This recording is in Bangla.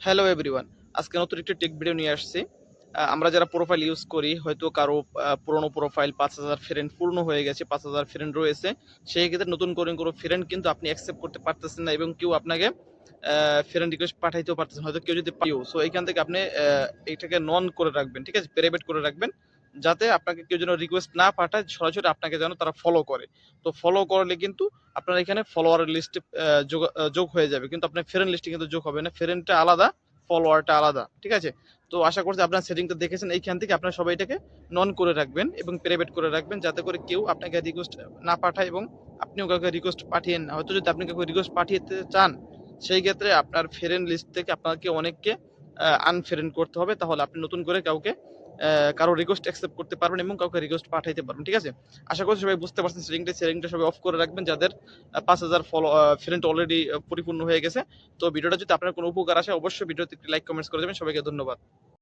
হ্যালো এভরিওয়ান, আজকে নতুন একটি টেক ভিডিও নিয়ে আসছি। আমরা যারা প্রোফাইল ইউজ করি, হয়তো কারো পুরোনো প্রোফাইল ৫,০০০ ফ্রেন্ড পূর্ণ হয়ে গেছে, ৫,০০০ ফ্রেন্ড রয়েছে। সেই ক্ষেত্রে নতুন করে কোনো ফ্রেন্ড কিন্তু আপনি অ্যাকসেপ্ট করতে পারতেছেন না এবং কেউ আপনাকে ফ্রেন্ড রিকোয়েস্ট পাঠাইতেও পারতেছেন, হয়তো কেউ যদি পাঠিয়েও। সো এইখান থেকে আপনি এটাকে নন করে রাখবেন, ঠিক আছে? প্রাইভেট করে রাখবেন, যাতে আপনাকে কেউ যেন রিকোয়েস্ট না পাঠায়, সরাসরি আপনাকে যেন তারা ফলো করে। তো ফলো করলে কিন্তু আপনার এখানে ফলোয়ারের লিস্টে যোগ হয়ে যাবে, কিন্তু আপনার ফ্রেন্ড লিস্টে কিন্তু যোগ হবে না। ফ্রেন্ডটা আলাদা, ফলোয়ারটা আলাদা, ঠিক আছে? তো আশা করছি আপনার সেটিংটা দেখেছেন। এইখান থেকে আপনার সবাই এটাকে নন করে রাখবেন এবং প্রাইভেট করে রাখবেন, যাতে করে কেউ আপনাকে রিকোয়েস্ট না পাঠায় এবং আপনিও কাউকে রিকোয়েস্ট পাঠিয়েন না। হয়তো যদি আপনি কাউকে রিকোয়েস্ট পাঠিয়েতে চান, সেই ক্ষেত্রে আপনার ফ্রেন্ড লিস্ট থেকে আপনাকে অনেককে আনফ্রেন্ড করতে হবে, তাহলে আপনি নতুন করে কাউকে কারো রিকোয়েস্ট অ্যাকসেপ্ট করতে পারবেন এবং কাউকে রিকোয়েস্ট পাঠাইতে পারবেন, ঠিক আছে? আশা করছি সবাই বুঝতে পারছেন সেটিংটা সবাই অফ করে রাখবেন, যাদের ৫,০০০ ফ্রেন্ড অলরেডি পরিপূর্ণ হয়ে গেছে। তো ভিডিওটা যদি আপনার কোনো উপকার আসে, অবশ্যই ভিডিওতে একটি লাইক কমেন্টস করে দেবেন। সবাইকে ধন্যবাদ।